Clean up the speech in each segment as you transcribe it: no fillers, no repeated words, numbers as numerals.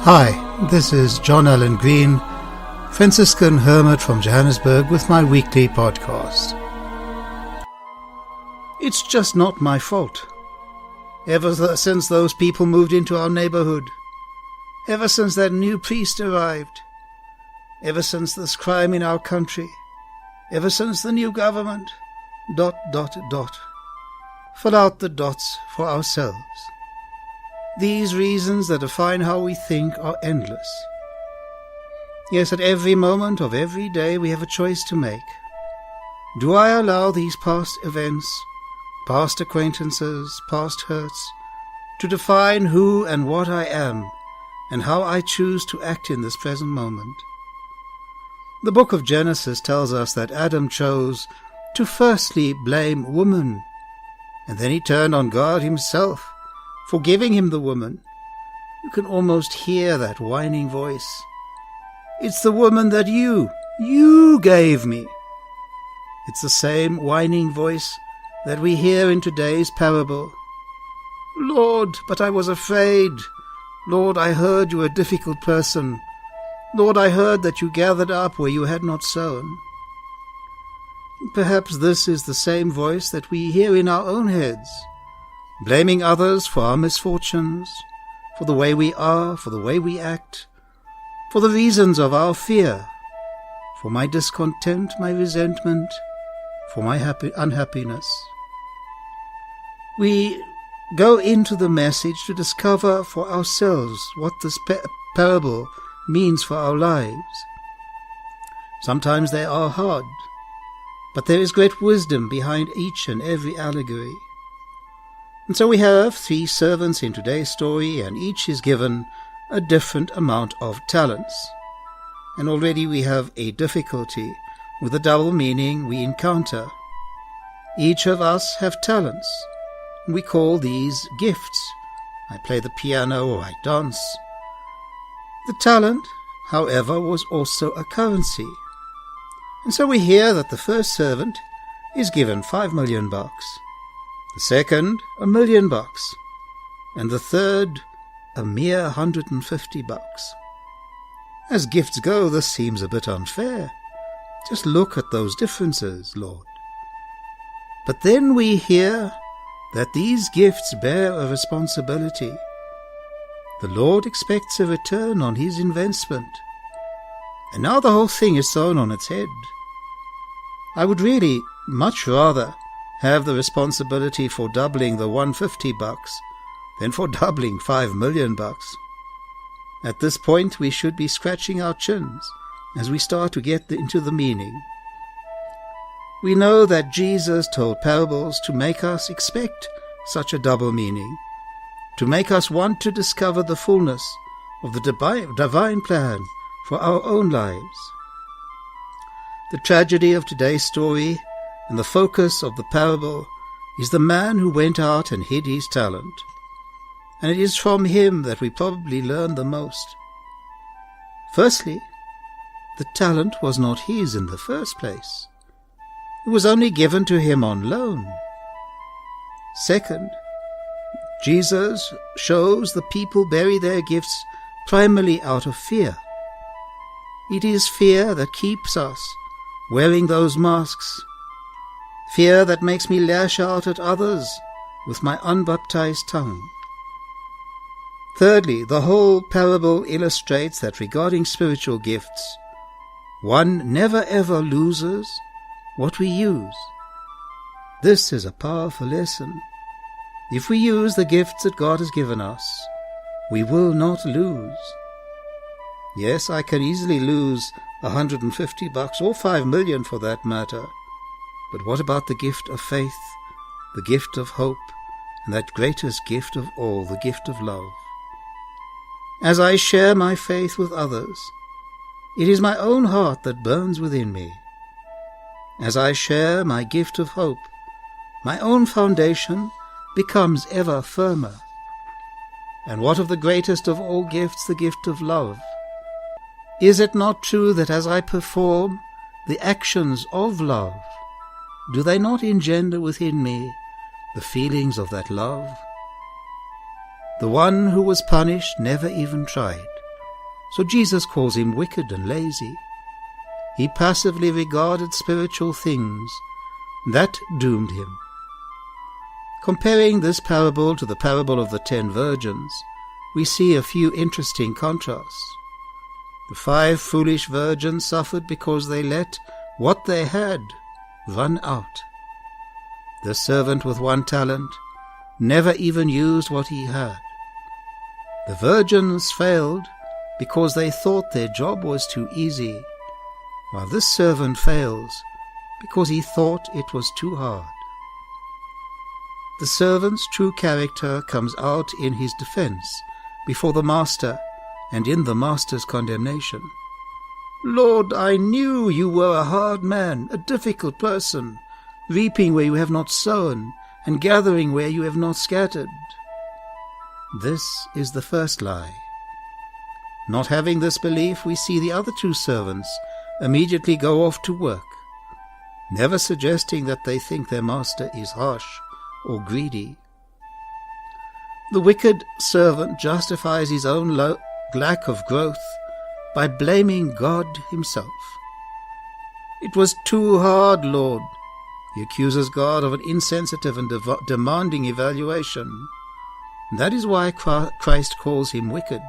Hi, this is John Allen Green, Franciscan hermit from Johannesburg, with my weekly podcast. It's just not my fault. Ever since those people moved into our neighborhood, ever since that new priest arrived, ever since this crime in our country, ever since the new government, ... Fill out the dots for ourselves. These reasons that define how we think are endless. Yes, at every moment of every day we have a choice to make. Do I allow these past events, past acquaintances, past hurts, to define who and what I am, and how I choose to act in this present moment? The book of Genesis tells us that Adam chose to firstly blame woman, and then he turned on God himself for giving him the woman. You can almost hear that whining voice. It's the woman that you gave me. It's the same whining voice that we hear in today's parable. Lord, but I was afraid. Lord, I heard you were a difficult person. Lord, I heard that you gathered up where you had not sown. Perhaps this is the same voice that we hear in our own heads, blaming others for our misfortunes, for the way we are, for the way we act, for the reasons of our fear, for my discontent, my resentment, for my unhappiness. We go into the message to discover for ourselves what this parable means for our lives. Sometimes they are hard, but there is great wisdom behind each and every allegory. And so we have 3 servants in today's story, and each is given a different amount of talents. And already we have a difficulty with the double meaning we encounter. Each of us have talents. We call these gifts. I play the piano or I dance. The talent, however, was also a currency. And so we hear that the first servant is given $5 million, the second $1 million, and the third a mere $150. As gifts go, this seems a bit unfair. Just look at those differences, Lord. But then we hear that these gifts bear a responsibility. The Lord expects a return on his investment. And now the whole thing is thrown on its head. I would really much rather have the responsibility for doubling the $150 than for doubling $5 million. At this point we should be scratching our chins as we start to get into the meaning. We know that Jesus told parables to make us expect such a double meaning, to make us want to discover the fullness of the divine plan for our own lives. The tragedy of today's story and the focus of the parable is the man who went out and hid his talent. And it is from him that we probably learn the most. Firstly, the talent was not his in the first place. It was only given to him on loan. Second, Jesus shows the people bury their gifts primarily out of fear. It is fear that keeps us wearing those masks, fear that makes me lash out at others with my unbaptized tongue. Thirdly, the whole parable illustrates that regarding spiritual gifts, one never ever loses what we use. This is a powerful lesson. If we use the gifts that God has given us, we will not lose. Yes, I can easily lose $150 or $5 million for that matter. But what about the gift of faith, the gift of hope, and that greatest gift of all, the gift of love? As I share my faith with others, it is my own heart that burns within me. As I share my gift of hope, my own foundation becomes ever firmer. And what of the greatest of all gifts, the gift of love? Is it not true that as I perform the actions of love, do they not engender within me the feelings of that love? The one who was punished never even tried. So Jesus calls him wicked and lazy. He passively regarded spiritual things. That doomed him. Comparing this parable to the parable of the 10 virgins, we see a few interesting contrasts. The 5 foolish virgins suffered because they let what they had run out. The servant with 1 talent never even used what he had. The virgins failed because they thought their job was too easy, while this servant fails because he thought it was too hard. The servant's true character comes out in his defense before the master and in the master's condemnation. "Lord, I knew you were a hard man, a difficult person, reaping where you have not sown, and gathering where you have not scattered." This is the first lie. Not having this belief, we see the other 2 servants immediately go off to work, never suggesting that they think their master is harsh or greedy. The wicked servant justifies his own lack of growth by blaming God himself. "It was too hard, Lord." He accuses God of an insensitive and demanding evaluation. That is why Christ calls him wicked.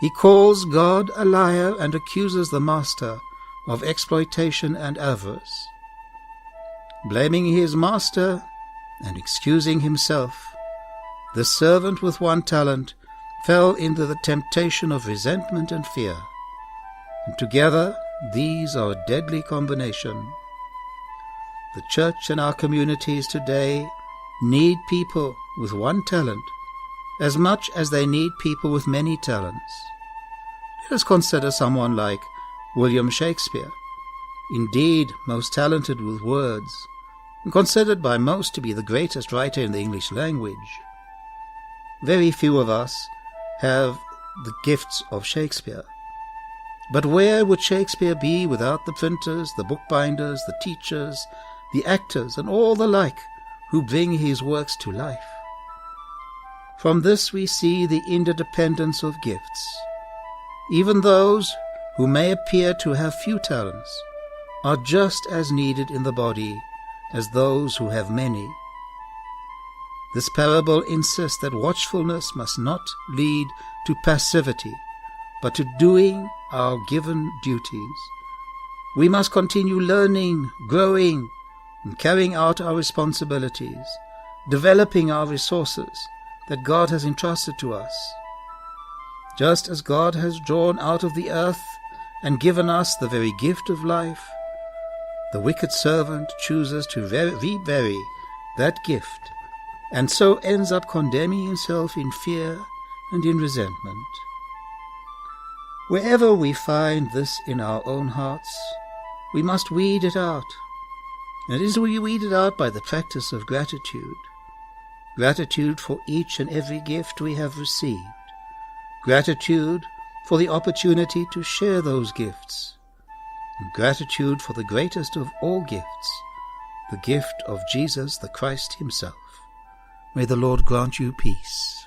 He calls God a liar and accuses the master of exploitation and avarice. Blaming his master and excusing himself, the servant with 1 talent fell into the temptation of resentment and fear. And together, these are a deadly combination. The church and our communities today need people with 1 talent as much as they need people with many talents. Let us consider someone like William Shakespeare, indeed most talented with words, and considered by most to be the greatest writer in the English language. Very few of us have the gifts of Shakespeare. But where would Shakespeare be without the printers, the bookbinders, the teachers, the actors, and all the like who bring his works to life? From this we see the interdependence of gifts. Even those who may appear to have few talents are just as needed in the body as those who have many. This parable insists that watchfulness must not lead to passivity, but to doing our given duties. We must continue learning, growing, and carrying out our responsibilities, developing our resources that God has entrusted to us. Just as God has drawn out of the earth and given us the very gift of life, the wicked servant chooses to rebury that gift, and so ends up condemning himself in fear and in resentment. Wherever we find this in our own hearts, we must weed it out. And it is we weed it out by the practice of gratitude. Gratitude for each and every gift we have received. Gratitude for the opportunity to share those gifts. And gratitude for the greatest of all gifts, the gift of Jesus the Christ himself. May the Lord grant you peace.